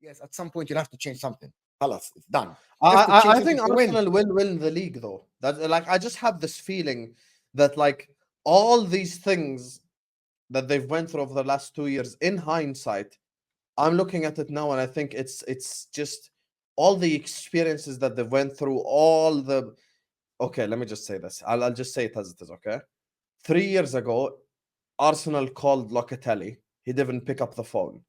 yes, at some point you'll have to change something. Halas, it's done. You have to I change think something to win. Arsenal will win the league though. That like I just have this feeling that like all these things that they've went through over the last 2 years, in hindsight, I'm looking at it now and I think it's just all the experiences that they went through, all the okay, let me just say this. I'll just say it as it is, okay? 3 years ago, Arsenal called Locatelli. He didn't pick up the phone.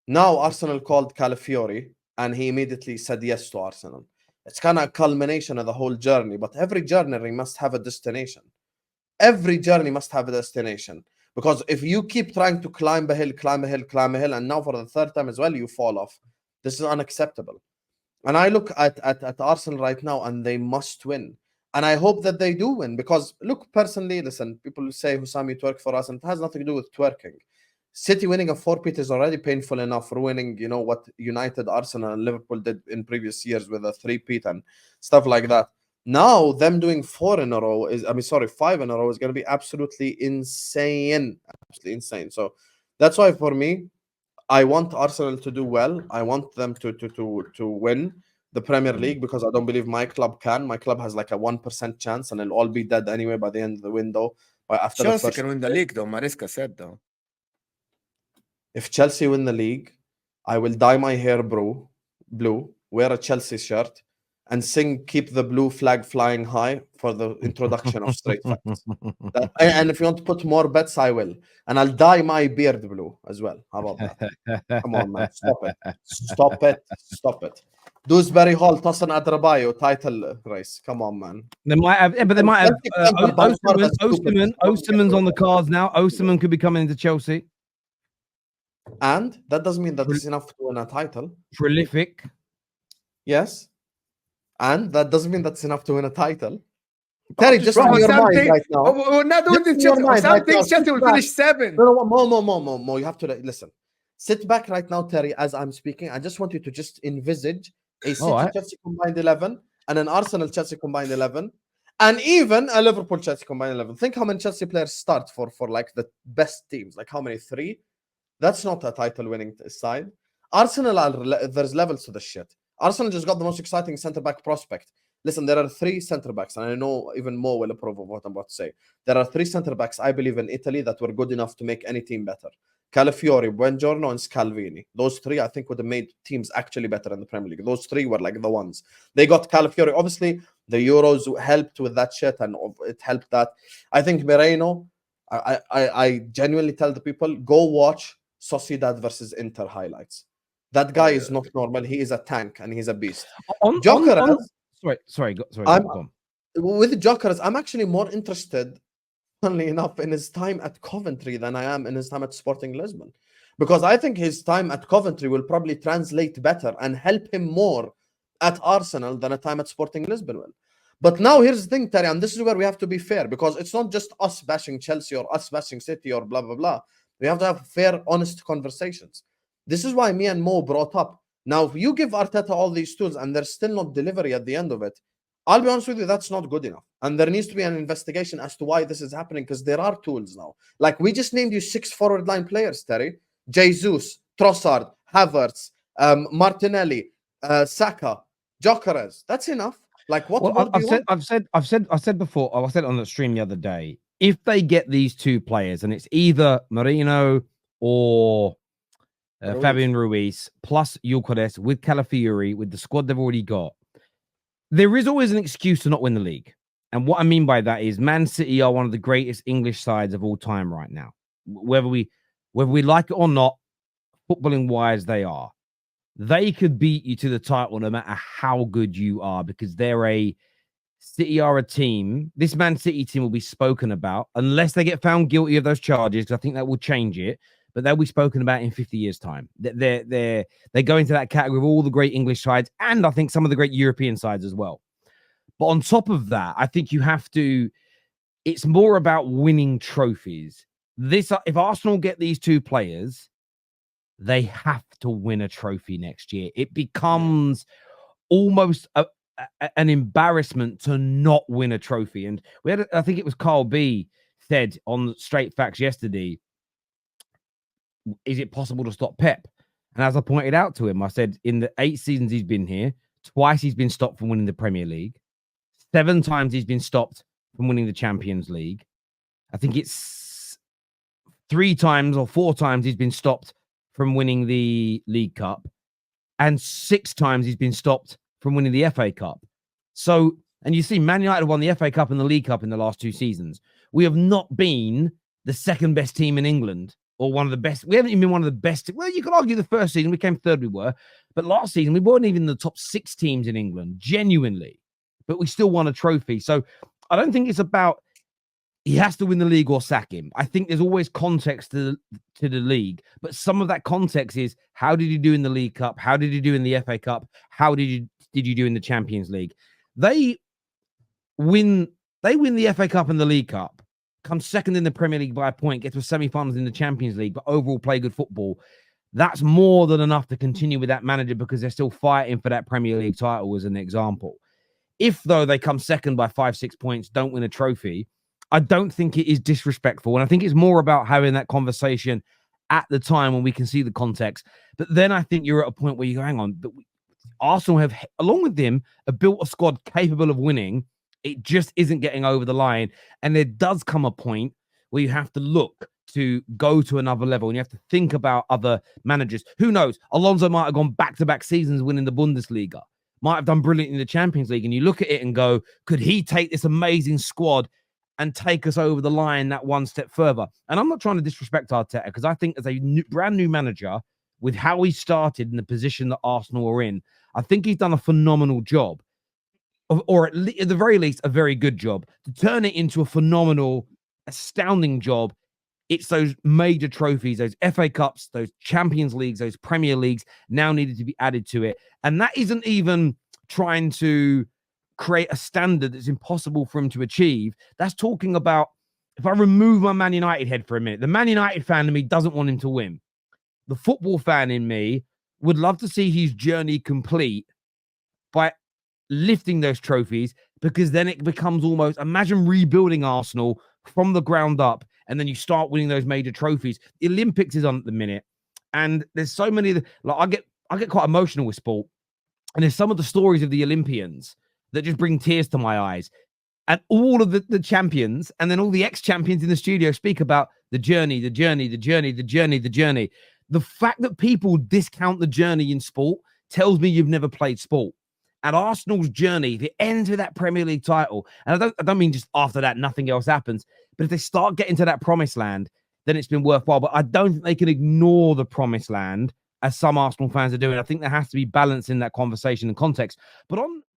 Now Arsenal called Calafiori and he immediately said yes to Arsenal. It's kind of a culmination of the whole journey, but every journey must have a destination. Every journey must have a destination. Because if you keep trying to climb a hill, climb a hill, climb a hill, and now for the third time as well, you fall off. This is unacceptable. And I look at Arsenal right now and they must win. And I hope that they do win because, look, personally, listen, people say, Hussam, you twerk for us, and it has nothing to do with twerking. City winning a 4-peat is already painful enough. Ruining, you know, what United, Arsenal, and Liverpool did in previous years with a 3-peat and stuff like that. Now, them doing 4 in a row is, 5 in a row is going to be absolutely insane. Absolutely insane. So that's why for me, I want Arsenal to do well. I want them to win the Premier League because I don't believe my club can. My club has like a 1% chance and it'll all be dead anyway by the end of the window. But after Chelsea the first, can win the league, though. Mariska said, though. if Chelsea win the league, I will dye my hair blue, wear a Chelsea shirt, and sing "Keep the Blue Flag Flying High" for the introduction of Straight Facts. And if you want to put more bets, I will. And I'll dye my beard blue as well. How about that? Come on, man. Stop it. Stop it. Stop it. Dewsbury Hall, Tossan Adrabayo title race. Come on, man. They might have, but they might have Osimhen's on the cards now. Osimhen could be coming into Chelsea. And that doesn't mean that it's enough to win a title. Prolific. Yes. And that doesn't mean that's enough to win a title. Terry, just in your mind right now. We're not doing this. Some things Chelsea will finish 7. No, more. You have to listen. Sit back right now, Terry, as I'm speaking. I just want you to just envisage a City-Chelsea combined 11 and an Arsenal-Chelsea combined 11 and even a Liverpool-Chelsea combined 11. Think how many Chelsea players start for like the best teams. Like how many? 3? That's not a title-winning side. Arsenal, there's levels to this shit. Arsenal just got the most exciting centre-back prospect. Listen, there are 3 centre-backs, and I know even Mo will approve of what I'm about to say. There are 3 centre-backs, I believe, in Italy that were good enough to make any team better. Calafiori, Buongiorno, and Scalvini. Those 3, I think, would have made teams actually better in the Premier League. Those 3 were like the ones. They got Calafiori. Obviously, the Euros helped with that shit, and it helped that. I think Moreno, I genuinely tell the people, go watch Sociedad versus Inter highlights. That guy is not normal. He is a tank and he's a beast. Sorry. With Gyökeres, I'm actually more interested, funnily enough, in his time at Coventry than I am in his time at Sporting Lisbon. Because I think his time at Coventry will probably translate better and help him more at Arsenal than a time at Sporting Lisbon will. But now here's the thing, Terry, and this is where we have to be fair, because it's not just us bashing Chelsea or us bashing City or blah, blah, blah. We have to have fair, honest conversations. This is why me and Mo brought up. Now, if you give Arteta all these tools and there's still not delivery at the end of it, I'll be honest with you, that's not good enough. And there needs to be an investigation as to why this is happening, because there are tools now. Like, we just named you 6 forward line players, Terry. Jesus, Trossard, Havertz, Martinelli, Saka, Gyökeres. That's enough. Like, what more do you want? I've said before, I said on the stream the other day, if they get these 2 players, and it's either Marino or Fabian Ruiz plus Gyökeres with Calafiori, with the squad they've already got, there is always an excuse to not win the league. And what I mean by that is Man City are one of the greatest English sides of all time right now. Whether we like it or not, footballing wise, they are. They could beat you to the title no matter how good you are, because City are a team. This Man City team will be spoken about unless they get found guilty of those charges. I think that will change it. But they'll be spoken about in 50 years' time. They go into that category of all the great English sides, and I think some of the great European sides as well. But on top of that, I think you have to. It's more about winning trophies. If Arsenal get these 2 players, they have to win a trophy next year. It becomes almost an embarrassment to not win a trophy. And we had, I think it was Carl B said on Straight Facts yesterday, is it possible to stop Pep? And as I pointed out to him, I said in the 8 seasons he's been here, twice he's been stopped from winning the Premier League. 7 times he's been stopped from winning the Champions League. I think it's 3 times or 4 times he's been stopped from winning the League Cup. And 6 times he's been stopped from winning the FA Cup. So, and you see, Man United won the FA Cup and the League Cup in the last 2 seasons. We have not been the second best team in England or one of the best. We haven't even been one of the best. Well, you could argue the first season we came third, we were. But last season, we weren't even in the top 6 teams in England, genuinely. But we still won a trophy. So I don't think it's about he has to win the league or sack him. I think there's always context to the league. But some of that context is how did you do in the League Cup? How did you do in the FA Cup? How did you do in the Champions League? They win the FA Cup and the League Cup, come second in the Premier League by a point, get to a semi-finals in the Champions League, but overall play good football. That's more than enough to continue with that manager because they're still fighting for that Premier League title, as an example. If, though, they come second by 5-6 points, don't win a trophy, I don't think it is disrespectful. And I think it's more about having that conversation at the time when we can see the context. But then I think you're at a point where you go, hang on, but Arsenal have, along with them, have built a squad capable of winning. It just isn't getting over the line. And there does come a point where you have to look to go to another level and you have to think about other managers. Who knows? Alonso might have gone back-to-back seasons winning the Bundesliga, might have done brilliant in the Champions League. And you look at it and go, could he take this amazing squad and take us over the line that one step further? And I'm not trying to disrespect Arteta because I think as a brand new manager, with how he started in the position that Arsenal are in, I think he's done a phenomenal job, or at the very least, a very good job. To turn it into a phenomenal, astounding job, it's those major trophies, those FA Cups, those Champions Leagues, those Premier Leagues now needed to be added to it. And that isn't even trying to create a standard that's impossible for him to achieve. That's talking about, if I remove my Man United head for a minute, the Man United fan in me doesn't want him to win. The football fan in me would love to see his journey complete by lifting those trophies, because then it becomes almost, imagine rebuilding Arsenal from the ground up and then you start winning those major trophies. The Olympics is on at the minute and there's so many, like I get quite emotional with sport, and there's some of the stories of the Olympians that just bring tears to my eyes. And all of the champions and then all the ex-champions in the studio speak about the journey, the journey, the journey, the journey, the journey. The fact that people discount the journey in sport tells me you've never played sport. And Arsenal's journey, if it ends with that Premier League title, and I don't mean just after that nothing else happens, but if they start getting to that promised land, then it's been worthwhile. But I don't think they can ignore the promised land as some Arsenal fans are doing. I think there has to be balance in that conversation and context. But on